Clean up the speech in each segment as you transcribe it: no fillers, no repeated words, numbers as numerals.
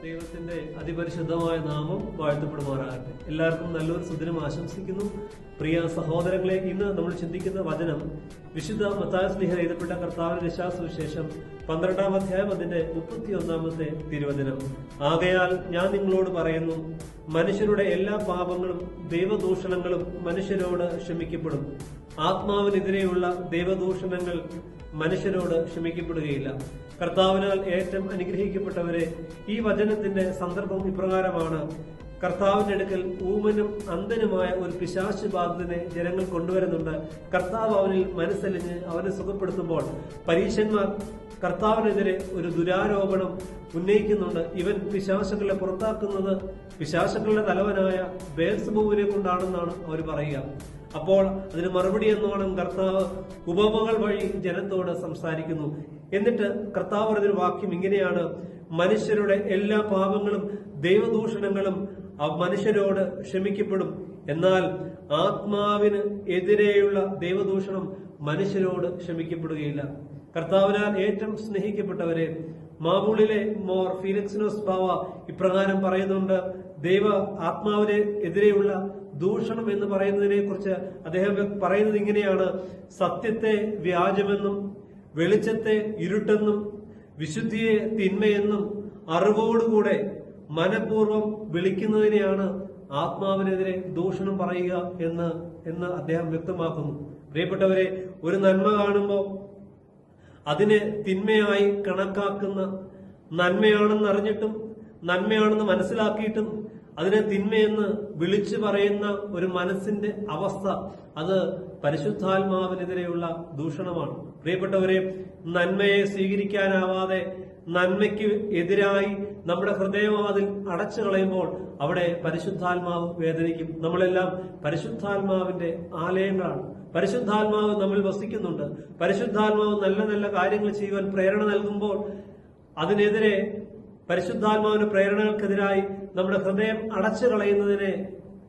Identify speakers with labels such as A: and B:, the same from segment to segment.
A: ദൈവത്തിന്റെ അതിപരിശുദ്ധമായ നാമം വാഴ്ത്തപ്പെടുമാറാകട്ടെ. എല്ലാവർക്കും നല്ലൊരു സുദിനം ആശംസിക്കുന്നു. പ്രിയ സഹോദരങ്ങളെ, ഇന്ന് നമ്മൾ ചിന്തിക്കുന്ന വചനം വിശുദ്ധ മത്തായി ശ്ലീഹ എഴുതപ്പെട്ട കർത്താവിന്റെ രക്ഷാസുവിശേഷം 12-ാം അധ്യായം അതിന്റെ 31-ാമത്തെ തിരുവചനം. ആകയാൽ ഞാൻ നിങ്ങളോട് പറയുന്നു, മനുഷ്യരുടെ എല്ലാ പാപങ്ങളും ദൈവദൂഷണങ്ങളും മനുഷ്യരോട് ക്ഷമിക്കപ്പെടും. ആത്മാവിനെതിരെയുള്ള ദൈവദൂഷണങ്ങൾ മനുഷ്യരോട് ക്ഷമിക്കപ്പെടുകയില്ല. കർത്താവിനാൽ ഏറ്റവും അനുഗ്രഹിക്കപ്പെട്ടവരെ, ഈ വചനത്തിന്റെ സന്ദർഭം ഇപ്രകാരമാണ്. കർത്താവിന്റെ അടുക്കൽ ഊമനും അന്ധനുമായ ഒരു പിശാച് ബാധിതനെ ജനങ്ങൾ കൊണ്ടുവരുന്നുണ്ട്. കർത്താവ് അവനിൽ മനസ്സലിഞ്ഞ് അവനെ സുഖപ്പെടുത്തുമ്പോൾ പരീശന്മാർ കർത്താവിനെതിരെ ഒരു ദുരാരോപണം ഉന്നയിക്കുന്നുണ്ട്. ഇവൻ പിശാചുകളെ പുറത്താക്കുന്നത് പിശാചുകളുടെ തലവനായ ബേൽസെബൂബിനെ കൊണ്ടാണെന്നാണ് അവർ പറയുക. അപ്പോൾ അതിന് മറുപടി എന്നോണം കർത്താവ് ഉപമകൾ വഴി ജനത്തോട് സംസാരിക്കുന്നു. എന്നിട്ട് കർത്താവ് പറഞ്ഞൊരു വാക്യം ഇങ്ങനെയാണ്: മനുഷ്യരുടെ എല്ലാ പാപങ്ങളും ദൈവദൂഷണങ്ങളും മനുഷ്യരോട് ക്ഷമിക്കപ്പെടും, എന്നാൽ ആത്മാവിന് എതിരെയുള്ള ദൈവദൂഷണം മനുഷ്യരോട് ക്ഷമിക്കപ്പെടുകയില്ല. കർത്താവിനാൽ ഏറ്റവും സ്നേഹിക്കപ്പെട്ടവരെ, മാമൂളിലെ മോർ ഫീലിക്സിനോസ് ബാവ ഇപ്രകാരം പറയുന്നുണ്ട്. ദൈവ ആത്മാവിന് എതിരെയുള്ള ദൂഷണം എന്ന് പറയുന്നതിനെ കുറിച്ച് അദ്ദേഹം പറയുന്നത് ഇങ്ങനെയാണ്: സത്യത്തെ വ്യാജമെന്നും വെളിച്ചത്തെ ഇരുട്ടെന്നും വിശുദ്ധിയെ തിന്മയെന്നും അറിവോടുകൂടെ മനഃപൂർവ്വം വിളിക്കുന്നതിനെയാണ് ആത്മാവിനെതിരെ ദൂഷണം പറയുക എന്ന് അദ്ദേഹം വ്യക്തമാക്കുന്നു. പ്രിയപ്പെട്ടവരെ, ഒരു നന്മ കാണുമ്പോൾ അതിനെ തിന്മയായി കണക്കാക്കുന്ന, നന്മയാണെന്ന് അറിഞ്ഞിട്ടും നന്മയാണെന്ന് മനസ്സിലാക്കിയിട്ടും അതിനെ തിന്മയെന്ന് വിളിച്ചു പറയുന്ന ഒരു മനസ്സിന്റെ അവസ്ഥ, അത് പരിശുദ്ധാത്മാവിനെതിരെയുള്ള ദൂഷണമാണ്. പ്രിയപ്പെട്ടവരെ, നന്മയെ സ്വീകരിക്കാനാവാതെ നന്മയ്ക്ക് എതിരായി നമ്മുടെ ഹൃദയവാതിൽ അടച്ചു കളയുമ്പോൾ അവിടെ പരിശുദ്ധാത്മാവ് വേദനിക്കും. നമ്മളെല്ലാം പരിശുദ്ധാത്മാവിന്റെ ആലയങ്ങളാണ്. പരിശുദ്ധാത്മാവ് നമ്മിൽ വസിക്കുന്നുണ്ട്. പരിശുദ്ധാത്മാവ് നല്ല നല്ല കാര്യങ്ങൾ ചെയ്യുവാൻ പ്രേരണ നൽകുമ്പോൾ അതിനെതിരെ, പരിശുദ്ധാത്മാവിന്റെ പ്രേരണകൾക്കെതിരായി നമ്മുടെ ഹൃദയം അടച്ചു കളയുന്നതിനെ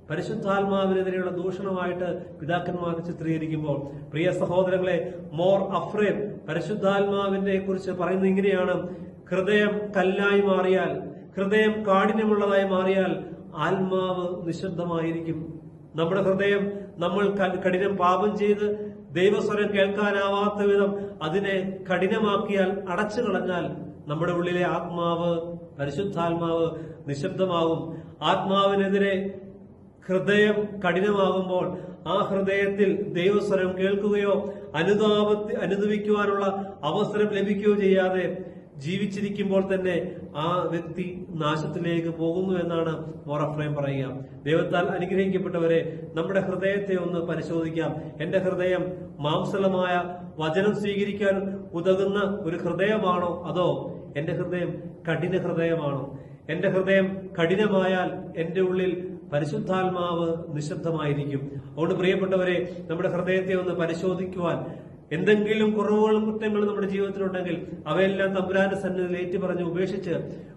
A: പരിശുദ്ധാത്മാവിനെതിരെയുള്ള ദൂഷണമായിട്ട് പിതാക്കന്മാർ ചിത്രീകരിക്കുമ്പോൾ, പ്രിയ സഹോദരങ്ങളെ, മോർ അഫ്രേം പരിശുദ്ധാത്മാവിനെ കുറിച്ച് പറയുന്നത് ഇങ്ങനെയാണ്: ഹൃദയം കല്ലായി മാറിയാൽ, ഹൃദയം കാഠിന്യമുള്ളതായി മാറിയാൽ ആത്മാവ് നിശബ്ദമായിരിക്കും. നമ്മുടെ ഹൃദയം നമ്മൾ കഠിനം പാപം ചെയ്ത് ദൈവസ്വരം കേൾക്കാനാവാത്ത വിധം അതിനെ കഠിനമാക്കിയാൽ, അടച്ചു കളഞ്ഞാൽ നമ്മുടെ ഉള്ളിലെ ആത്മാവ്, പരിശുദ്ധാത്മാവ് നിശബ്ദമാകും. ആത്മാവിനെതിരെ ഹൃദയം കഠിനമാകുമ്പോൾ ആ ഹൃദയത്തിൽ ദൈവസ്വരം കേൾക്കുകയോ അനുഭവിക്കുവാനുള്ള അവസരം ലഭിക്കുകയോ ചെയ്യാതെ ജീവിച്ചിരിക്കുമ്പോൾ തന്നെ ആ വ്യക്തി നാശത്തിലേക്ക് പോകുന്നു എന്നാണ് മോർ അഫ്രേം പറയുക. ദൈവത്താൽ അനുഗ്രഹിക്കപ്പെട്ടവരെ, നമ്മുടെ ഹൃദയത്തെ ഒന്ന് പരിശോധിക്കാം. എന്റെ ഹൃദയം മാംസളമായ വചനം സ്വീകരിക്കാൻ ഉതകുന്ന ഒരു ഹൃദയമാണോ, അതോ എന്റെ ഹൃദയം കഠിന ഹൃദയമാണോ? എന്റെ ഹൃദയം കഠിനമായാൽ എന്റെ ഉള്ളിൽ പരിശുദ്ധാത്മാവ് നിശബ്ദമായിരിക്കും. അതുകൊണ്ട് പ്രിയപ്പെട്ടവരെ, നമ്മുടെ ഹൃദയത്തെ ഒന്ന് പരിശോധിക്കുവാൻ, എന്തെങ്കിലും കുറവുകളും കുറ്റങ്ങളും നമ്മുടെ ജീവിതത്തിലുണ്ടെങ്കിൽ അവയെല്ലാം തമ്പുരാന്റെ സന്നിധിയിൽ ഏറ്റുപറഞ്ഞ് ഉപേക്ഷിച്ച്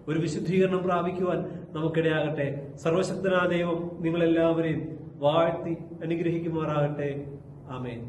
A: ഒരു വിശുദ്ധീകരണം പ്രാപിക്കുവാൻ നമുക്കിടയാകട്ടെ. സർവശക്തനായ ദൈവം നിങ്ങളെല്ലാവരെയും വാഴ്ത്തി അനുഗ്രഹിക്കുമാറാകട്ടെ. ആമേൻ.